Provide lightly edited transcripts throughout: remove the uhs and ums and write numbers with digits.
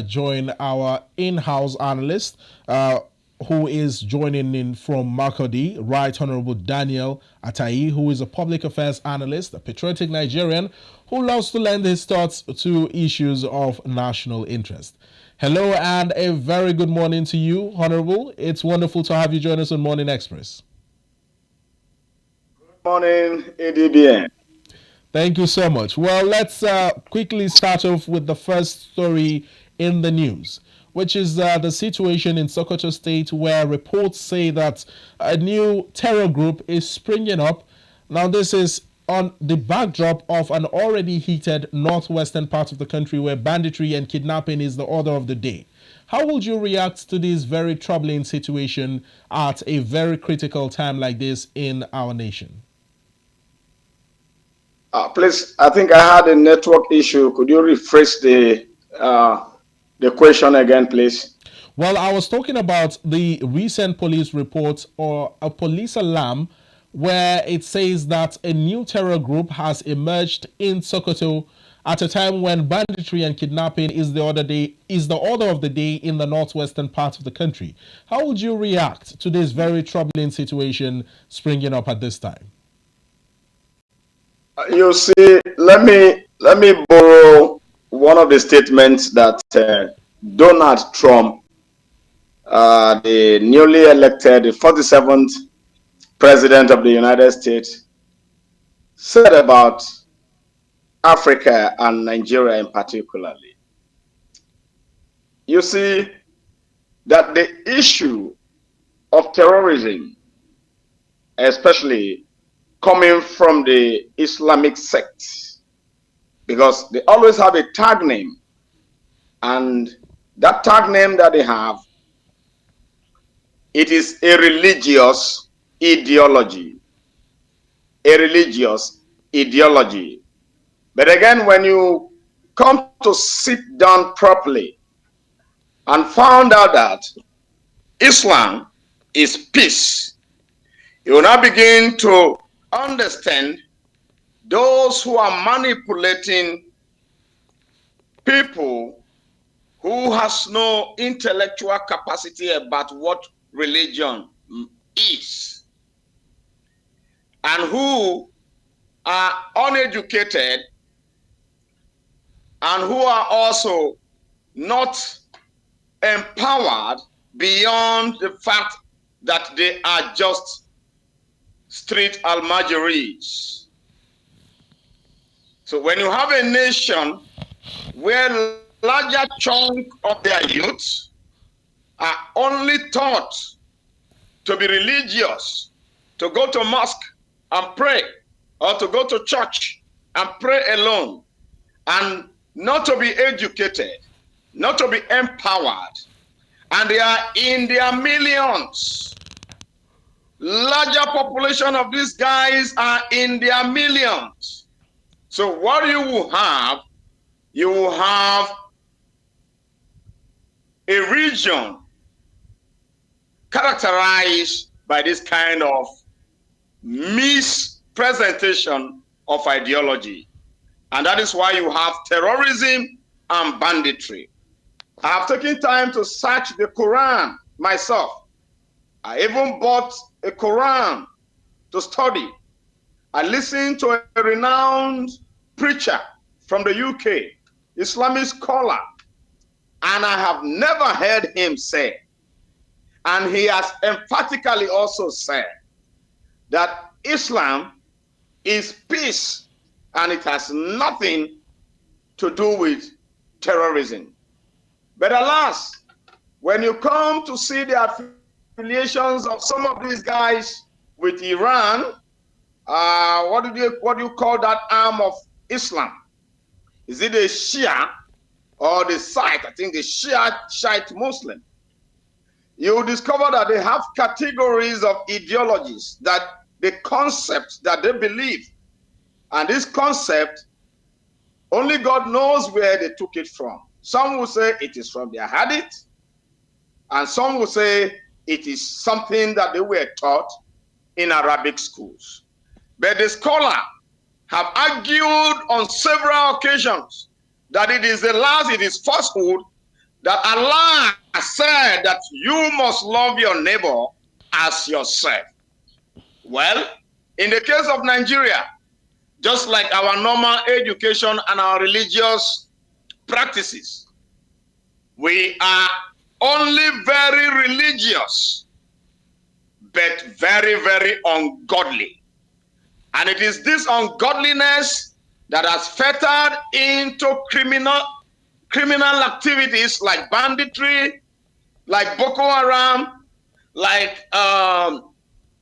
join our in-house analyst who is joining in from Makodi, Right Honorable Daniel Atayi, who is a public affairs analyst, a patriotic Nigerian who loves to lend his thoughts to issues of national interest. Hello and a very good morning to you, Honorable. It's wonderful to have you join us on Morning Express. Good morning, ADBN. Thank you so much. Well, let's quickly start off with the first story in the news, which is the situation in Sokoto State, where reports say that a new terror group is springing up. Now, this is on the backdrop of an already heated northwestern part of the country where banditry and kidnapping is the order of the day. How would you react to this very troubling situation at a very critical time like this in our nation? Please, I think I had a network issue. Could you rephrase the question again, please? Well, I was talking about the recent police report or a police alarm where it says that a new terror group has emerged in Sokoto at a time when banditry and kidnapping is the order of the day in the northwestern part of the country. How would you react to this very troubling situation springing up at this time? You see, let me borrow one of the statements that Donald Trump, the newly elected, the 47th president of the United States, said about Africa and Nigeria in particularly. You see that the issue of terrorism, especially coming from the Islamic sects, because they always have a tag name, and that tag name that they have, it is a religious ideology. A religious ideology. But again, when you come to sit down properly and found out that Islam is peace, you will now begin to understand those who are manipulating people who has no intellectual capacity about what religion is, and who are uneducated, and who are also not empowered beyond the fact that they are just street almajiris. So when you have a nation where larger chunk of their youth are only taught to be religious, to go to mosque and pray, or to go to church and pray alone, and not to be educated, not to be empowered, and they are in their millions. Larger population of these guys are in their millions. So what you will have a region characterized by this kind of mispresentation of ideology. And that is why you have terrorism and banditry. I have taken time to search the Quran myself. I even bought a Quran to study. I listened to a renowned preacher from the UK, Islamic scholar, and I have never heard him say, and he has emphatically also said, that Islam is peace and it has nothing to do with terrorism. But alas, when you come to see the affiliations of some of these guys with Iran, what do you call that arm of Islam? Is it a Shia or the Shiite? I think the Shiite Muslim. You discover that they have categories of ideologies, that the concepts that they believe, and this concept, only God knows where they took it from. Some will say it is from their hadith, and some will say it is something that they were taught in Arabic schools. But the scholar have argued on several occasions that it is a lie, it is falsehood, that Allah said that you must love your neighbor as yourself. Well, in the case of Nigeria, just like our normal education and our religious practices, we are only very religious, but very, very ungodly. And it is this ungodliness that has fettered into criminal activities like banditry, like Boko Haram, like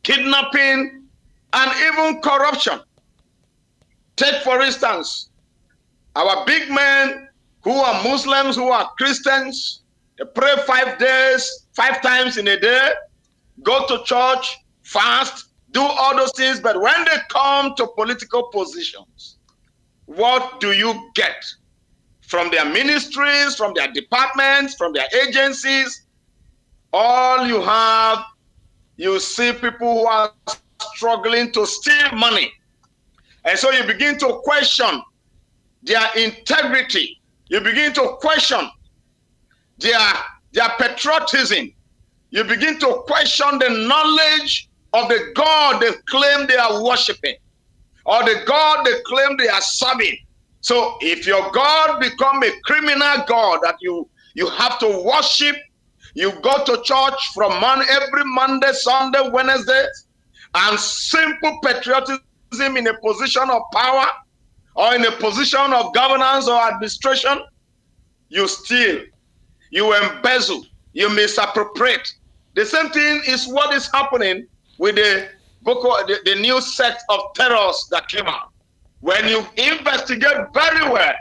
kidnapping, and even corruption. Take, for instance, our big men who are Muslims, who are Christians, they pray 5 days, 5 times in a day, go to church, fast, do all those things, but when they come to political positions, what do you get from their ministries, from their departments, from their agencies? All you have, you see people who are struggling to steal money. And so you begin to question their integrity. You begin to question their patriotism. You begin to question the knowledge of the God they claim they are worshiping, or the God they claim they are serving. So if your God become a criminal God that you have to worship, you go to church from every Monday, Sunday, Wednesday, and simple patriotism in a position of power or in a position of governance or administration, you steal, you embezzle, you misappropriate. The same thing is what is happening with the new sect of terrorists that came out. When you investigate very well,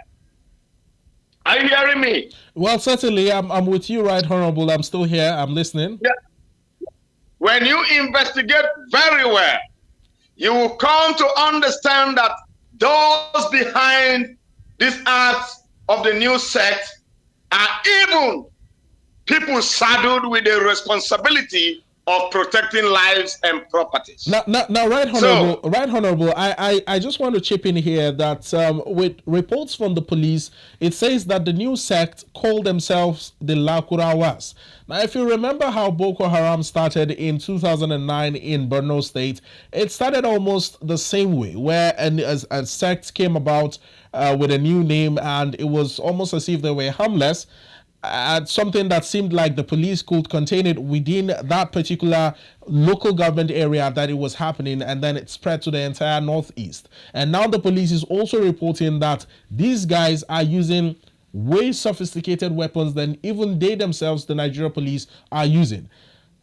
are you hearing me? Well, certainly, I'm with you, Right Honorable. I'm still here. I'm listening. Yeah. When you investigate very well, you will come to understand that those behind this acts of the new sect are even people saddled with the responsibility of protecting lives and properties. Now, Right Honorable, I just want to chip in here that with reports from the police, it says that the new sect call themselves the Lakurawas. Now, if you remember how Boko Haram started in 2009 in Borno State, it started almost the same way, where a sect came about with a new name, and it was almost as if they were harmless. Something that seemed like the police could contain it within that particular local government area that it was happening, and then it spread to the entire northeast. And now the police is also reporting that these guys are using way sophisticated weapons than even they themselves, the Nigeria police, are using.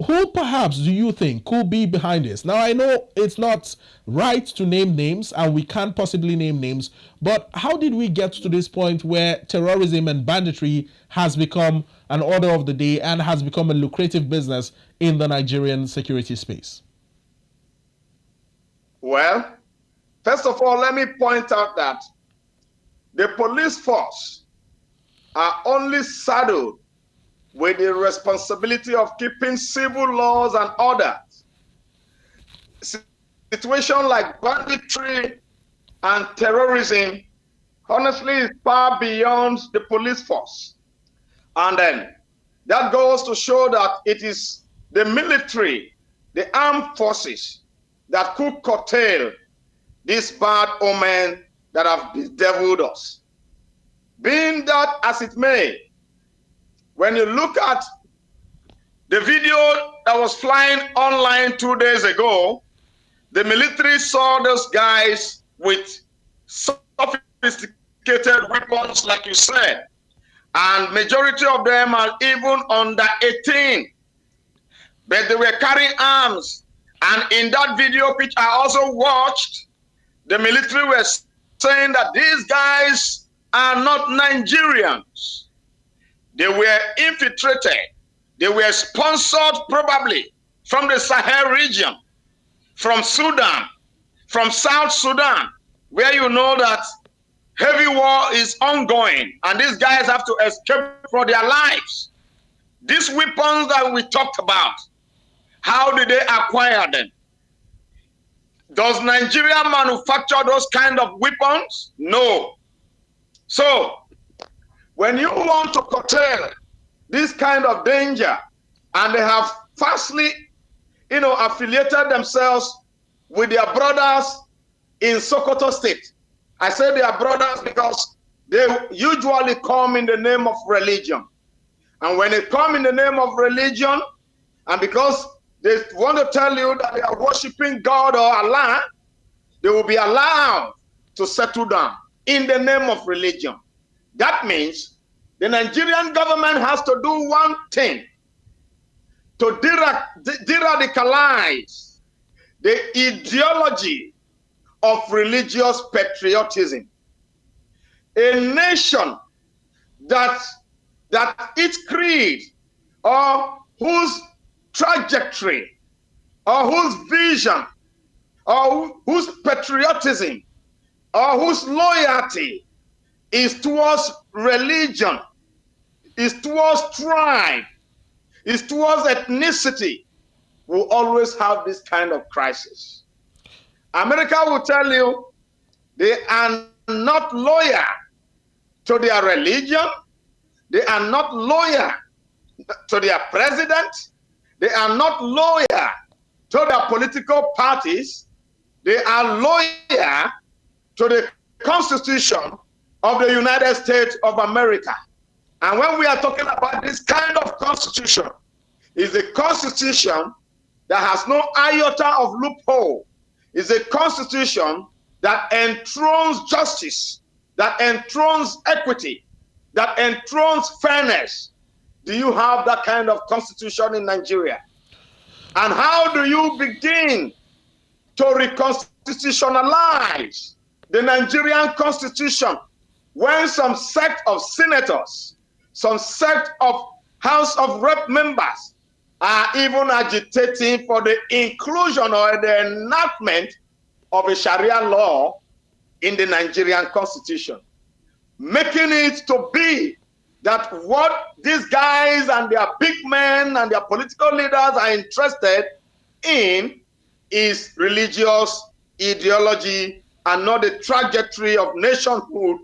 Who perhaps do you think could be behind this? Now, I know it's not right to name names, and we can't possibly name names, but how did we get to this point where terrorism and banditry has become an order of the day and has become a lucrative business in the Nigerian security space? Well, first of all, let me point out that the police force are only saddled with the responsibility of keeping civil laws and orders. Situation like banditry and terrorism, honestly, is far beyond the police force. And then that goes to show that it is the military, the armed forces, that could curtail this bad omen that have bedeviled us. Being that as it may, when you look at the video that was flying online 2 days ago, the military saw those guys with sophisticated weapons, like you said, and majority of them are even under 18, but they were carrying arms. And in that video, which I also watched, the military were saying that these guys are not Nigerians. They were infiltrated. They were sponsored probably from the Sahel region, from Sudan, from South Sudan, where you know that heavy war is ongoing and these guys have to escape for their lives. These weapons that we talked about, how did they acquire them? Does Nigeria manufacture those kind of weapons? No. So, when you want to curtail this kind of danger, and they have fastly, affiliated themselves with their brothers in Sokoto State. I say they are brothers because they usually come in the name of religion. And when they come in the name of religion, and because they want to tell you that they are worshiping God or Allah, they will be allowed to settle down in the name of religion. That means the Nigerian government has to do one thing to de-radicalize the ideology of religious patriotism. A nation that its creed or whose trajectory or whose vision or whose patriotism or whose loyalty is towards religion, is towards tribe, is towards ethnicity, will always have this kind of crisis. America will tell you they are not loyal to their religion, they are not loyal to their president, they are not loyal to their political parties, they are loyal to the Constitution of the United States of America. And when we are talking about this kind of constitution, it's a constitution that has no iota of loophole. It's a constitution that enthrones justice, that enthrones equity, that enthrones fairness. Do you have that kind of constitution in Nigeria? And how do you begin to reconstitutionalize the Nigerian constitution when some sect of senators, some sect of House of Rep members are even agitating for the inclusion or the enactment of a Sharia law in the Nigerian constitution, making it to be that what these guys and their big men and their political leaders are interested in is religious ideology and not the trajectory of nationhood,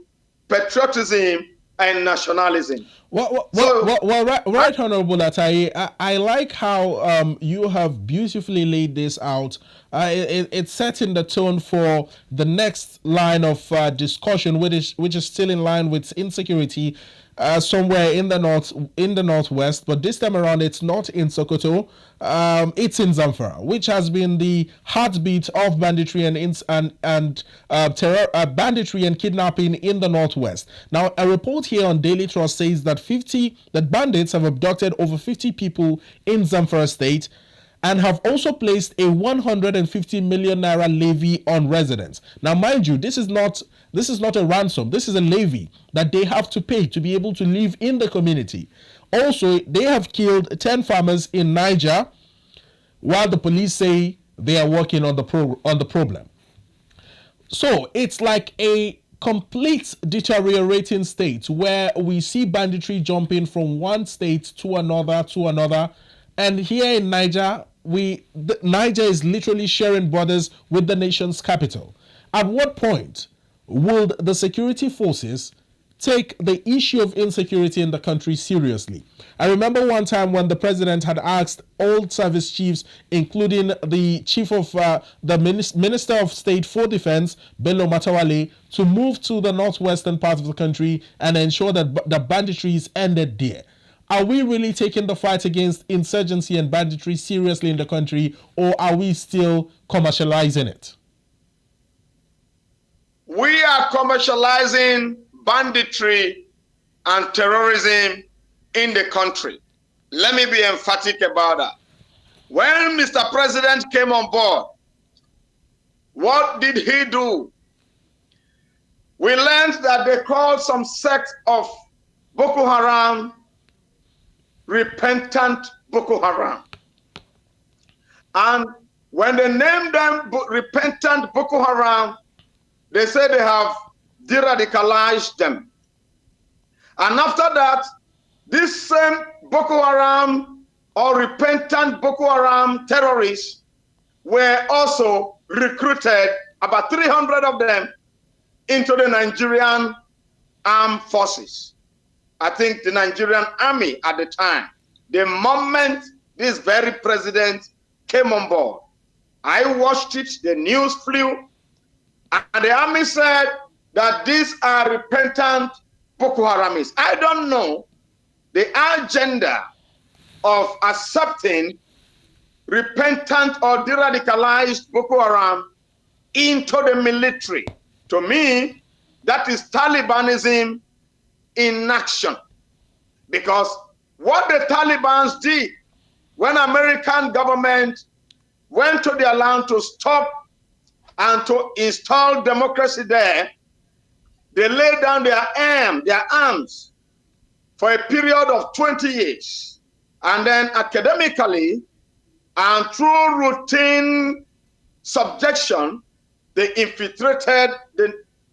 patriotism, and nationalism. Well, right, Honorable Atayi, I like how you have beautifully laid this out. It's setting the tone for the next line of discussion, which is still in line with insecurity somewhere in the northwest, but this time around it's not in Sokoto. It's in Zamfara, which has been the heartbeat of banditry and terror, banditry and kidnapping in the northwest. Now, a report here on Daily Trust says that bandits have abducted over 50 people in Zamfara state and have also placed a 150 million naira levy on residents. Now, mind you, this is not a ransom. This is a levy that they have to pay to be able to live in the community. Also, they have killed 10 farmers in Niger, while the police say they are working on the problem. So it's like a complete deteriorating state where we see banditry jumping from one state to another. And here in Niger, Niger is literally sharing borders with the nation's capital. At what point would the security forces take the issue of insecurity in the country seriously? I remember one time when the president had asked all service chiefs, including the chief of the Minister of State for Defense, Bello Matawale, to move to the northwestern part of the country and ensure that the banditry is ended there. Are we really taking the fight against insurgency and banditry seriously in the country, or are we still commercializing it? We are commercializing banditry and terrorism in the country. Let me be emphatic about that. When Mr. President came on board, what did he do? We learned that they called some sect of Boko Haram repentant Boko Haram. And when they named them repentant Boko Haram, they say they have de-radicalized them. And after that, this same Boko Haram or repentant Boko Haram terrorists were also recruited, about 300 of them, into the Nigerian armed forces. I think, the Nigerian army at the time. The moment this very president came on board, I watched it, the news flew, and the army said that these are repentant Boko Haramis. I don't know the agenda of accepting repentant or de-radicalized Boko Haram into the military. To me, that is Talibanism in action. Because what the Taliban did when American government went to their land to stop and to install democracy there, they laid down their arms for a period of 20 years. And then academically and through routine subjection, they infiltrated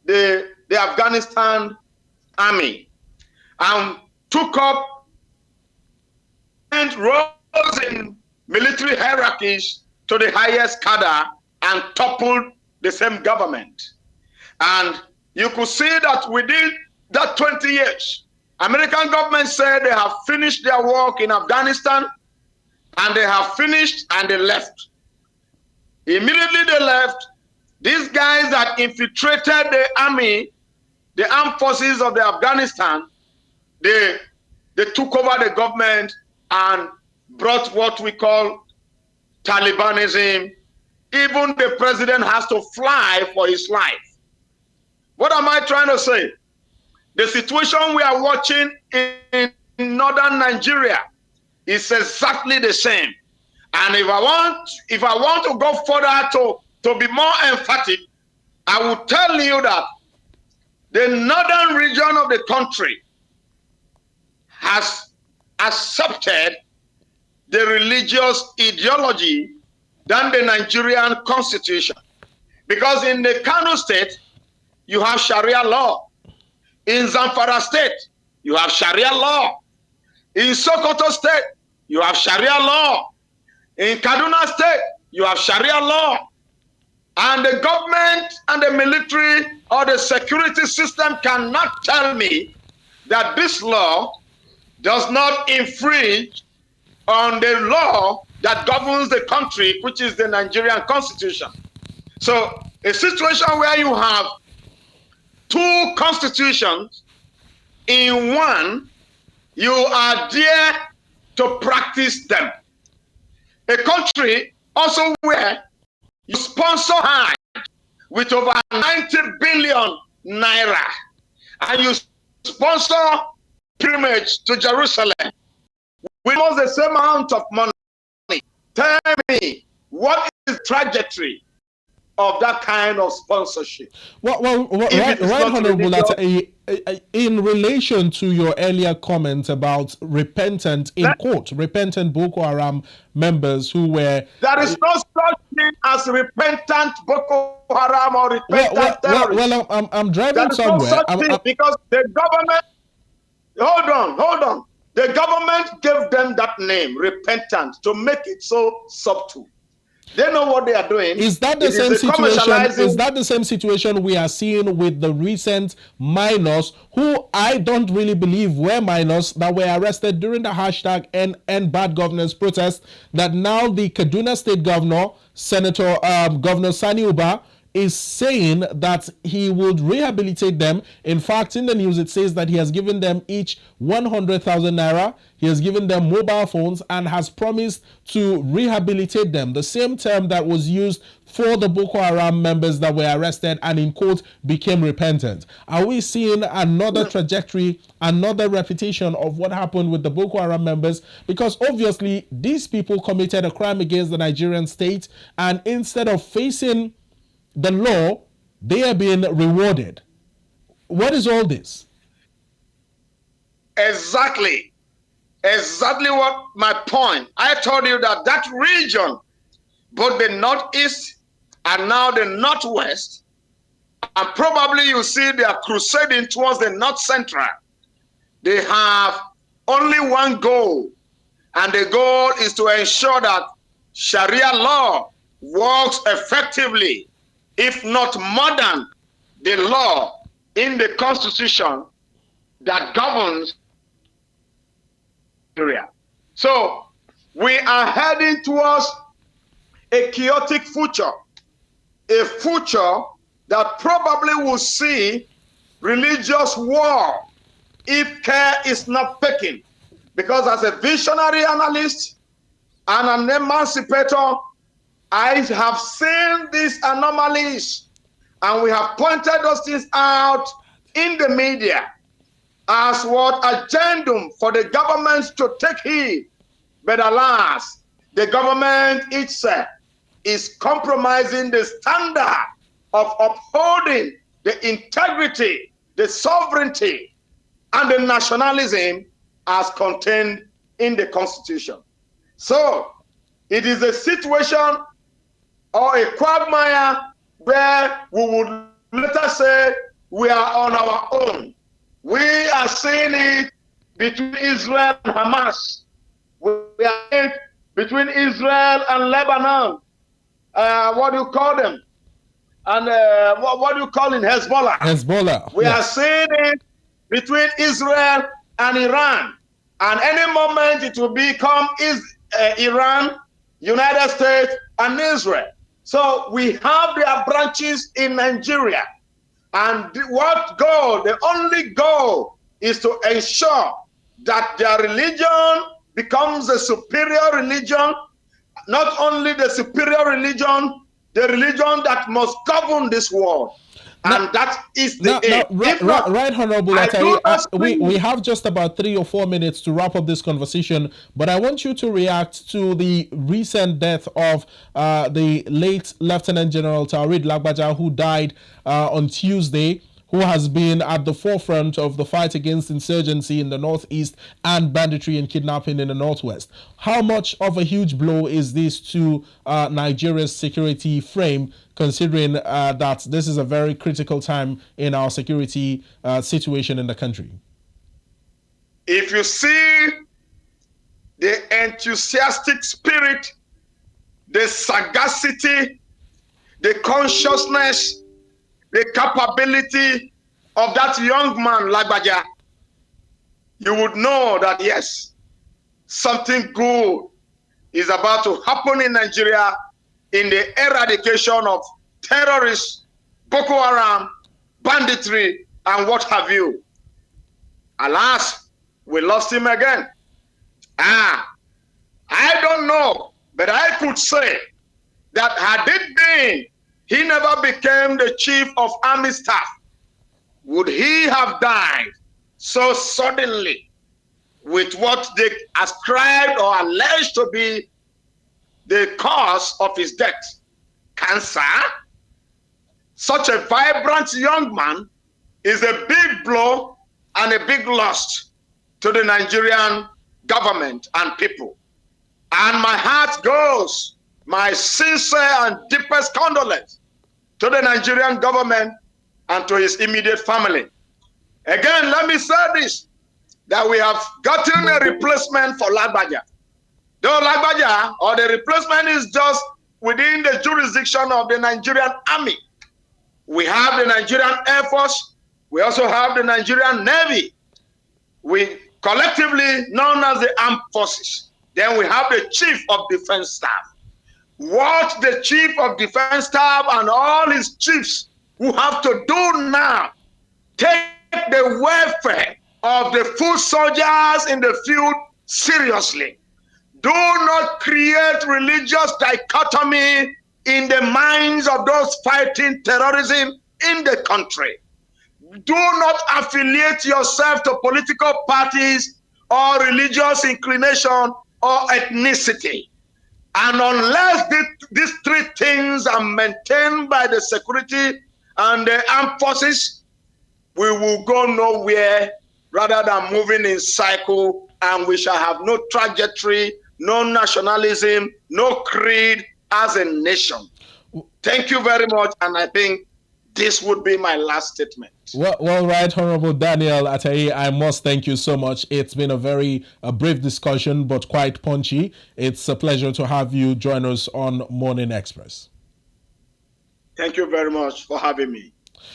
the Afghanistan army and took up and rose in military hierarchies to the highest cadre and toppled the same government. And you could see that within that 20 years, American government said they have finished their work in Afghanistan, and they have finished and they left. Immediately they left, these guys that infiltrated the army, the armed forces of the Afghanistan, they took over the government and brought what we call Talibanism. Even the president has to fly for his life. What am I trying to say? The situation we are watching in northern Nigeria is exactly the same. And if I want to go further to be more emphatic, I will tell you that the northern region of the country has accepted the religious ideology than the Nigerian constitution. Because in the Kano state, you have Sharia law. In Zamfara state, you have Sharia law. In Sokoto state, you have Sharia law. In Kaduna state, you have Sharia law. And the government and the military or the security system cannot tell me that this law does not infringe on the law that governs the country, which is the Nigerian constitution. So a situation where you have two constitutions in one, you are there to practice them. A country also where you sponsor Hajj with over 90 billion naira, and you sponsor pilgrimage to Jerusalem with almost the same amount of money. Tell me, what is the trajectory of that kind of sponsorship? Right, Honorable Atayi, in relation to your earlier comment about repentant Boko Haram members who were... There is no such thing as repentant Boko Haram or repentant terrorists. I'm driving somewhere. Because the government... Hold on. The government gave them that name, repentant, to make it so subtle. They know what they are doing. Is that the same situation? Is that the same situation we are seeing with the recent minors who I don't really believe were minors that were arrested during the hashtag End Bad Governance protest? That now the Kaduna State Governor, Governor Sani Uba, is saying that he would rehabilitate them. In fact, in the news, it says that he has given them each 100,000 naira. He has given them mobile phones and has promised to rehabilitate them. The same term that was used for the Boko Haram members that were arrested and in quote became repentant. Are we seeing another trajectory, another repetition of what happened with the Boko Haram members? Because obviously these people committed a crime against the Nigerian state, and instead of facing the law, they are being rewarded. What is all this? Exactly what my point. I told you that region, both the northeast and now the northwest, and probably you see they are crusading towards the north central. They have only one goal, and the goal is to ensure that Sharia law works effectively, if not more than the law in the constitution that governs Nigeria. So we are heading towards a chaotic future, a future that probably will see religious war if care is not taken. Because as a visionary analyst and an emancipator, I have seen these anomalies, and we have pointed those things out in the media as what agendum for the government to take heed. But alas, the government itself is compromising the standard of upholding the integrity, the sovereignty, and the nationalism as contained in the Constitution. So it is a situation or a quagmire where we would later say we are on our own. We are seeing it between Israel and Hamas. We are seeing it between Israel and Lebanon. What do you call them? And what do you call it? Hezbollah. Hezbollah. We are seeing it between Israel and Iran. And any moment it will become Iran, United States, and Israel. So we have their branches in Nigeria. And the only goal is to ensure that their religion becomes a superior religion, not only the superior religion, the religion that must govern this world. And that is the aim. Right, Honorable Atayi, we have just about 3 or 4 minutes to wrap up this conversation, but I want you to react to the recent death of the late Lieutenant General Taoreed Lagbaja, who died on Tuesday, who has been at the forefront of the fight against insurgency in the northeast and banditry and kidnapping in the northwest. How much of a huge blow is this to Nigeria's security frame, considering that this is a very critical time in our security situation in the country? If you see the enthusiastic spirit, the sagacity, the consciousness, the capability of that young man, Lagbaja, you would know that yes, something good is about to happen in Nigeria in the eradication of terrorists, Boko Haram, banditry, and what have you. Alas, we lost him again. I don't know, but I could say that had it been he never became the chief of army staff, would he have died so suddenly with what they ascribed or alleged to be the cause of his death? Cancer? Such a vibrant young man is a big blow and a big loss to the Nigerian government and people. And my heart goes, my sincere and deepest condolence to the Nigerian government and to his immediate family. Again, let me say this, that we have gotten a replacement for Lagbaja. Though Lagbaja, or the replacement, is just within the jurisdiction of the Nigerian Army. We have the Nigerian Air Force. We also have the Nigerian Navy. We collectively known as the Armed Forces. Then we have the Chief of Defense Staff. What the Chief of Defense Staff and all his chiefs who have to do now, take the welfare of the foot soldiers in the field seriously. Do not create religious dichotomy in the minds of those fighting terrorism in the country. Do not affiliate yourself to political parties or religious inclination or ethnicity. And unless these three things are maintained by the security and the armed forces, we will go nowhere rather than moving in cycle, and we shall have no trajectory, no nationalism, no creed as a nation. Thank you very much, and I think this would be my last statement. Well, right, Honorable Daniel Atayi, I must thank you so much. It's been a brief discussion, but quite punchy. It's a pleasure to have you join us on Morning Express. Thank you very much for having me.